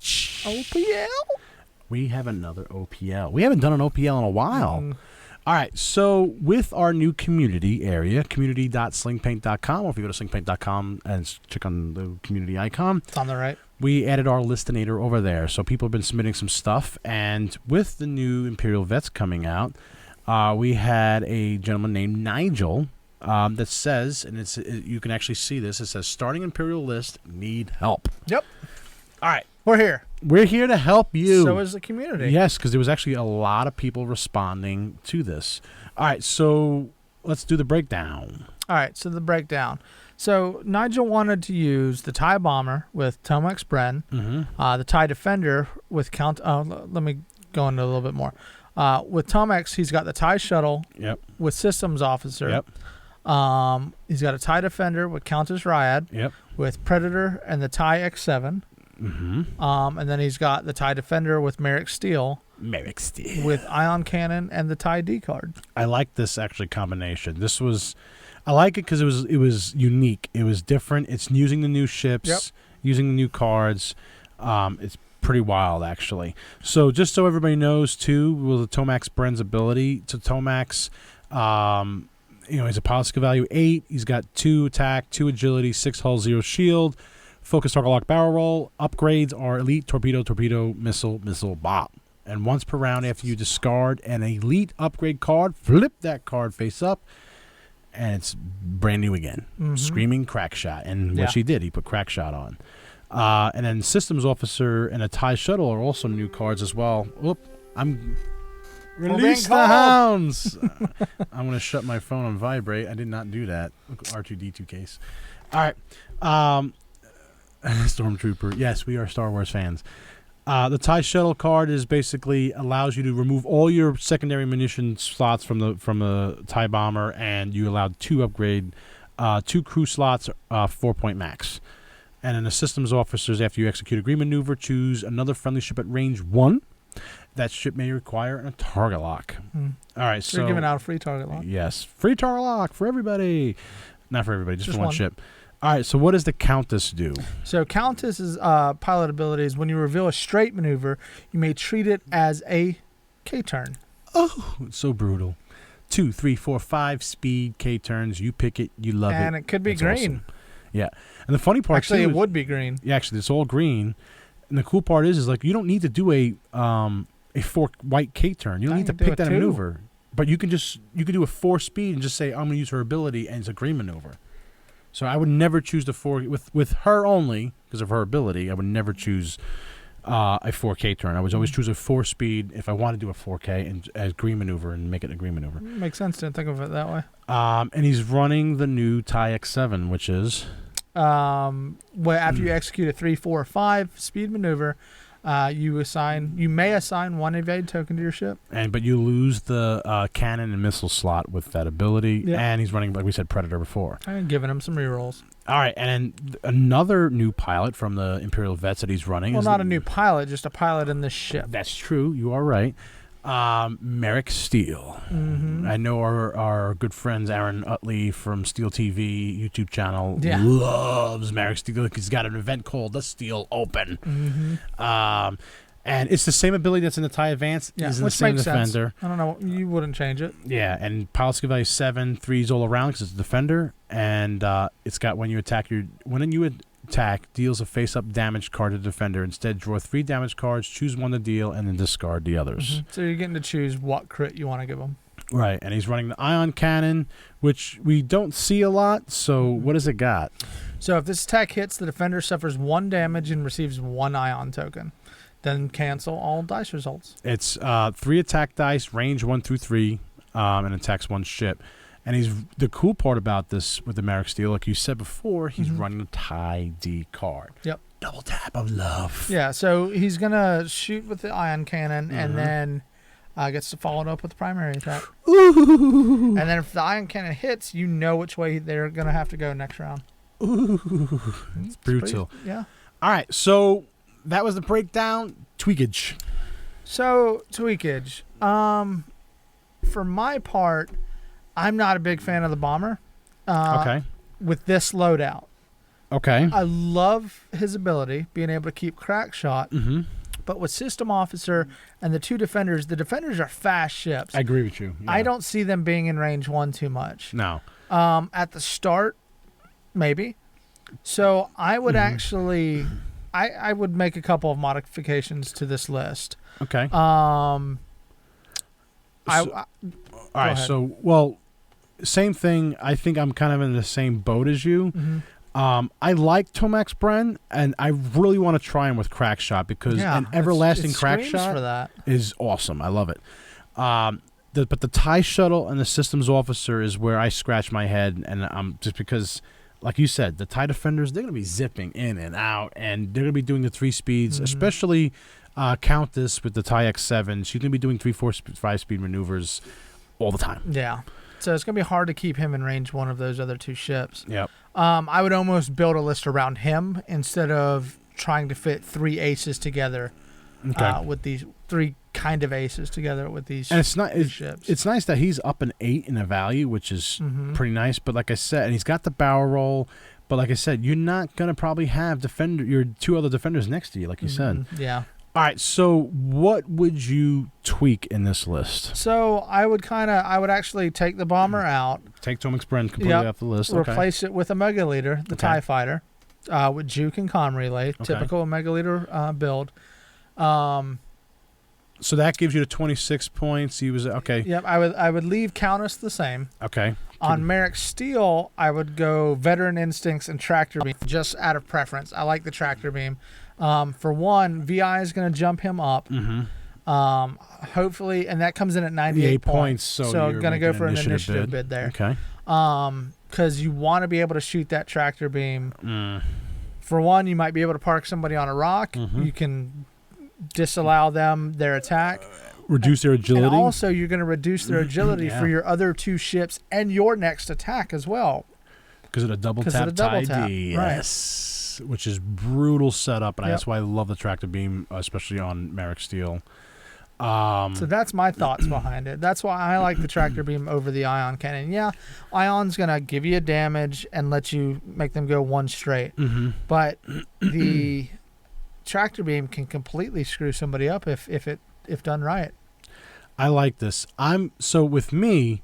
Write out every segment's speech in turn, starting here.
OPL? We have another OPL. We haven't done an OPL in a while. All right, so with our new community area, community.slingpaint.com, or if you go to slingpaint.com and click on the community icon, It's on the right. we added our LIST-Nator over there. So people have been submitting some stuff, and with the new Imperial Vets coming out, we had a gentleman named Nigel that says, and you can actually see this, it says, starting Imperial List, need help. Yep. All right. We're here. We're here to help you. So is the community. Yes, because there was actually a lot of people responding to this. All right, so let's do the breakdown. All right, so the breakdown. So Nigel wanted to use the TIE Bomber with Tomax Bren, the TIE Defender with let me go into a little bit more. With Tomax, he's got the TIE Shuttle with Systems Officer. He's got a TIE Defender with Countess Ryad with Predator and the TIE X7. And then he's got the TIE Defender with Maarek Stele. With Ion Cannon and the TIE D card. I like this actually combination. I like it because it was unique. It was different. It's using the new ships, using the new cards. It's pretty wild actually. So just so everybody knows too, with the Tomax Bren's ability to Tomax, he's a pilot skill value 8. He's got 2 attack, 2 agility, 6 hull, 0 shield. Focus, target lock, barrel roll. Upgrades are elite, torpedo, missile, bomb. And once per round after you discard an elite upgrade card, flip that card face up, and it's brand new again. Screaming crack shot. And what he did, he put crack shot on. And then Systems Officer and a TIE Shuttle are also new cards as well. Release the hounds. I'm going to shut my phone on vibrate. I did not do that. Look, R2-D2 case. All right. Stormtrooper. Yes, we are Star Wars fans. The TIE Shuttle card is basically allows you to remove all your secondary munition slots from the TIE Bomber, and you allowed 2 upgrade, 2 crew slots, 4-point max. And then the Systems Officers, after you execute a green maneuver, choose another friendly ship at range 1. That ship may require a target lock. All right, so you're giving out a free target lock. Yes, free target lock for everybody. Not for everybody, just for one ship. All right, so what does the Countess do? So Countess's pilot ability is when you reveal a straight maneuver, you may treat it as a K-turn. Oh, it's so brutal. 2, 3, 4, 5 speed K-turns. You pick it, you love it. And it could be green. Awesome. Yeah. And the funny part actually, it would be green. Yeah, actually, it's all green. And the cool part is like you don't need to do a 4 white K-turn. You don't need to pick that maneuver. But you can do a 4 speed and just say, I'm going to use her ability, and it's a green maneuver. So I would never choose the 4 with her only because of her ability. I would never choose a 4K turn. I would always choose a 4 speed if I want to do a 4K and as green maneuver and make it a green maneuver. Makes sense. Didn't think of it that way. And he's running the new TIE X7, which is after you execute a 3, 4, 5 speed maneuver, you may assign 1 evade token to your ship. But you lose the cannon and missile slot with that ability. Yeah. And he's running, like we said, Predator before. I'm giving him some rerolls. All right, and another new pilot from the Imperial Vets that he's running. Well, not a new pilot, just a pilot in this ship. That's true. You are right. Maarek Stele. I know our good friends Aaron Utley from Steel TV YouTube channel loves Maarek Stele. He's got an event called the Steel Open. And it's the same ability that's in the TIE Advance. Yeah, which the same makes defender. Sense. I don't know. You wouldn't change it. Yeah, and pilot skill value 7, 3s all around because it's a defender, and it's got when you attack deals a face-up damage card to the defender. Instead, draw 3 damage cards, choose 1 to deal, and then discard the others. So you're getting to choose what crit you want to give them. Right, and he's running the Ion Cannon, which we don't see a lot. So what does it got? So if this attack hits, the defender suffers 1 damage and receives 1 Ion token. Then cancel all dice results. It's 3 attack dice, range 1 through 3, and attacks 1 ship. And the cool part about this with the Maarek Stele, like you said before, he's running a TIE D card. Yep. Double tap of love. Yeah, so he's going to shoot with the Ion Cannon and then gets to follow it up with the primary attack. Ooh. And then if the Ion Cannon hits, you know which way they're going to have to go next round. Ooh. It's brutal. Yeah. All right, so that was the breakdown. Tweakage. So, tweakage. For my part, I'm not a big fan of the bomber. Okay. With this loadout. Okay. I love his ability, being able to keep crack shot. Mm-hmm. But with System Officer and the 2 defenders, the defenders are fast ships. I agree with you. Yeah. I don't see them being in range 1 too much. No. At the start, maybe. So I would actually, I would make a couple of modifications to this list. Okay. All right. So, well, same thing. I think I'm kind of in the same boat as you. Mm-hmm. I like Tomax Bren, and I really want to try him with crack shot because an everlasting crack shot for that. is awesome. I love it. But the TIE Shuttle and the Systems Officer is where I scratch my head, and I'm just because, like you said, the TIE Defenders, they're going to be zipping in and out, and they're going to be doing the 3 speeds, especially Countess with the TIE X7. She's going to be doing 3, 4, 5 speed maneuvers all the time. Yeah. So it's going to be hard to keep him in range 1 of those other 2 ships. Yep. I would almost build a list around him instead of trying to fit 3 aces together with these 3 kind of aces together with these and it's ships. It's nice that he's up an 8 in a value, which is pretty nice. But like I said, and he's got the barrel roll. But like I said, you're not going to probably have your 2 other defenders next to you, like you said. Yeah. All right, so what would you tweak in this list? So I would actually take the bomber out. Take Tomax Bren completely off the list. Replace it with a Mega Leader, the TIE Fighter, with Juke and Comm Relay, typical Mega Leader build. So that gives you the 26 points. He was okay. Yep, I would leave Countess the same. Okay. On Maarek Stele, I would go Veteran Instincts and Tractor Beam, just out of preference. I like the Tractor Beam. For one, VI is going to jump him up. Hopefully, and that comes in at 98 points. So I'm going to go for an initiative bid there. Okay. Because you want to be able to shoot that Tractor Beam. For one, you might be able to park somebody on a rock. You can disallow them their attack. Reduce their agility. And also, you're going to reduce their agility for your other 2 ships and your next attack as well. Because of the double tap TIE. Yes. Which is brutal setup, and that's why I love the Tractor Beam, especially on Maarek Stele. So that's my thoughts behind it. That's why I like the Tractor Beam over the Ion Cannon. Yeah, Ion's going to give you a damage and let you make them go 1 straight. But the Tractor Beam can completely screw somebody up if done right. I like this. So with me,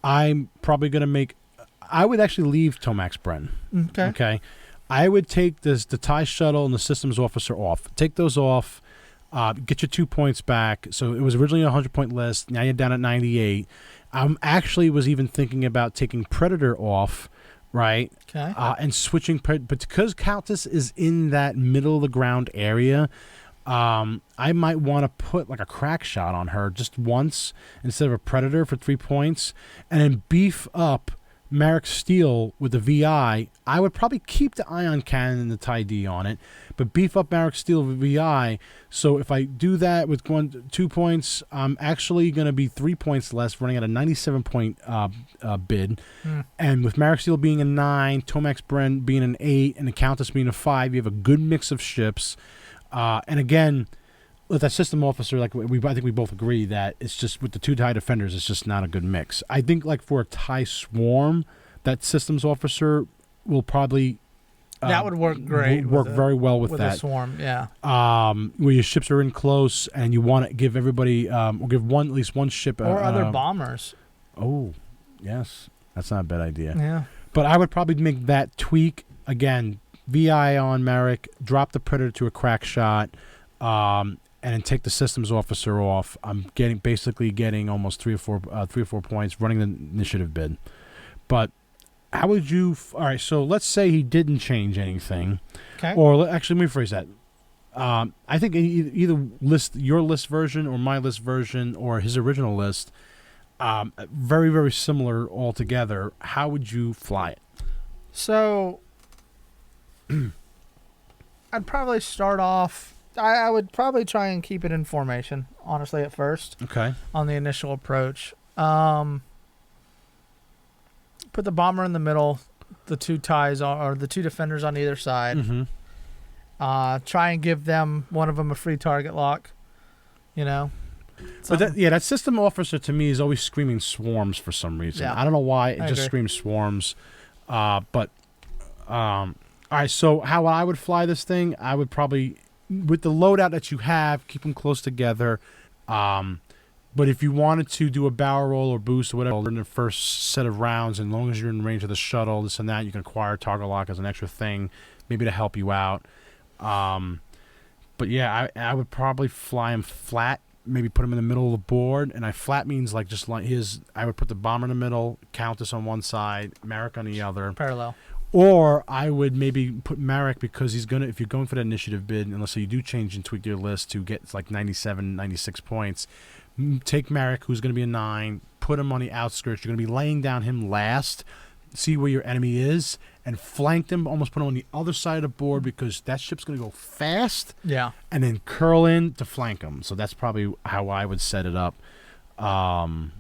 I'm probably going to I would actually leave Tomax Bren. Okay. I would take the TIE Shuttle and the Systems Officer off. Take those off. Get your 2 points back. So it was originally a 100-point list. Now you're down at 98. Actually was even thinking about taking Predator off, right? Okay. And switching. But because Countess is in that middle of the ground area, I might want to put like a crack shot on her just once instead of a Predator for 3 points, and then beef up Maarek Stele with the VI. I would probably keep the Ion Cannon and the TIE D on it, but beef up Maarek Stele with VI. So if I do that with 2 points, I'm actually going to be 3 points less, running at a 97-point bid. And with Maarek Stele being a 9, Tomax Bren being an 8, and the Countess being a 5, you have a good mix of ships. And again, with that System Officer, I think we both agree that it's just with the 2 TIE Defenders, it's just not a good mix. I think like for a TIE Swarm, that Systems Officer will probably that would work great. Work very well with that. A Swarm, yeah. Where your ships are in close, and you want to give everybody, or give at least one ship, or other bombers. Oh, yes, that's not a bad idea. Yeah, but I would probably make that tweak again. VI on Maarek, drop the Predator to a crack shot. And then take the Systems Officer off. I'm basically getting almost 3 or 4 points running the initiative bid. But how would you? All right, so let's say he didn't change anything. Okay. Or actually, let me rephrase that. I think either your list version or my list version or his original list, very, very similar altogether. How would you fly it? So I'd probably start off. I would probably try and keep it in formation, honestly, at first. Okay. On the initial approach. Put the bomber in the middle, the 2 ties or the 2 defenders on either side. Try and give one of them a free target lock. But that System Officer to me is always screaming swarms for some reason. Yeah. I don't know why. It just screams swarms. But All right, so how I would fly this thing, I would probably, with the loadout that you have, keep them close together. But if you wanted to do a barrel roll or boost or whatever in the first set of rounds, and as long as you're in range of the shuttle, this and that, you can acquire target lock as an extra thing, maybe to help you out. But yeah, I would probably fly him flat, maybe put him in the middle of the board. And flat means like just like I would put the bomber in the middle, Countess on one side, Maarek on the other. Parallel. Or I would maybe put Maarek because he's going to, if you're going for that initiative bid, and let's say you do change and tweak your list to get like 97, 96 points, take Maarek, who's going to be a 9, put him on the outskirts. You're going to be laying down him last, see where your enemy is, and flank them, almost put him on the other side of the board because that ship's going to go fast. Yeah. And then curl in to flank them. So that's probably how I would set it up. And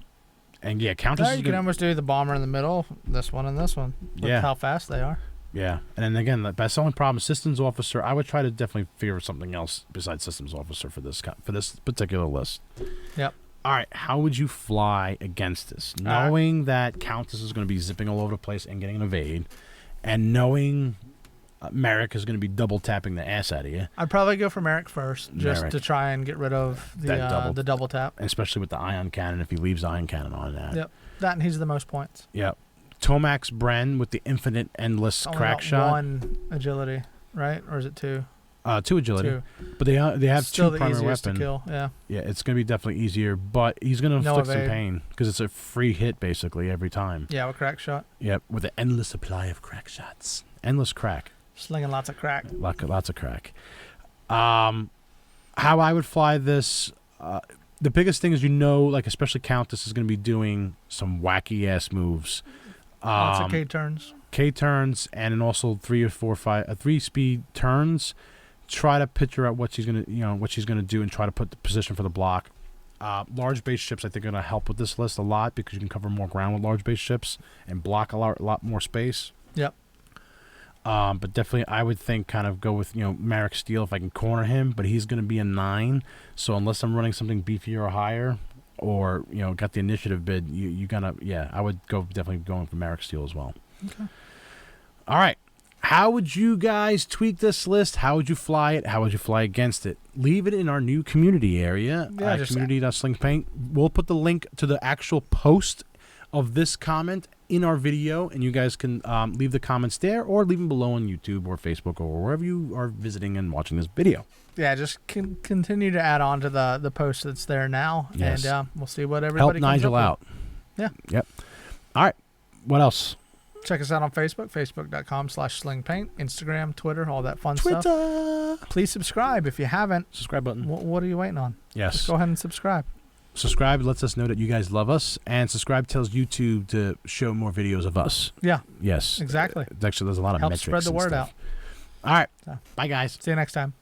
yeah, Countess. You can almost do the bomber in the middle, this one and this one. Look how fast they are. Yeah, and then again, that's the only problem. Systems officer, I would try to definitely figure something else besides systems officer for this particular list. Yep. All right, how would you fly against this, knowing that Countess is going to be zipping all over the place and getting an evade, and knowing Maarek is going to be double tapping the ass out of you? I'd probably go for Maarek first, just to try and get rid of the double tap, especially with the ion cannon. If he leaves ion cannon on that, yep, that and he's the most points. Yep. Tomax Bren with the infinite endless crack shot. 1 agility, right? Or is it 2? 2 agility. 2. But they have still 2 primary weapon. To kill. Yeah. Yeah, it's gonna be definitely easier, but he's gonna inflict some pain because it's a free hit basically every time. Yeah, with crack shot. Yep, with an endless supply of crack shots, endless crack. Slinging lots of crack. Lots of crack. How I would fly this. The biggest thing is like especially Countess is gonna be doing some wacky ass moves. Lots of K-turns. K-turns, and then also 3 or 4 or 5 3-speed turns. Try to picture out what she's gonna do, and try to put the position for the block. Large base ships, I think, are gonna help with this list a lot because you can cover more ground with large base ships and block a lot more space. Yep. But definitely, I would think kind of go with Maarek Stele if I can corner him, but he's gonna be a 9. So unless I'm running something beefier or higher, or got the initiative bid, I would definitely going for Maarek Stele as well. Okay. All right. How would you guys tweak this list? How would you fly it? How would you fly against it? Leave it in our new community area, community.slingpaint. We'll put the link to the actual post of this comment in our video, and you guys can leave the comments there or leave them below on YouTube or Facebook or wherever you are visiting and watching this video. Yeah, just continue to add on to the post that's there now, yes. And we'll see what everybody help Nigel out. Yeah. Yep. All right. What else? Check us out on Facebook, facebook.com/slingpaint, Instagram, Twitter, all that fun stuff. Please subscribe if you haven't. Subscribe button. What are you waiting on? Yes. Just go ahead and subscribe. Subscribe lets us know that you guys love us, and subscribe tells YouTube to show more videos of us. Yeah. Yes. Exactly. Actually, there's a lot of Help metrics. Spread the word out. All right. Bye, guys. See you next time.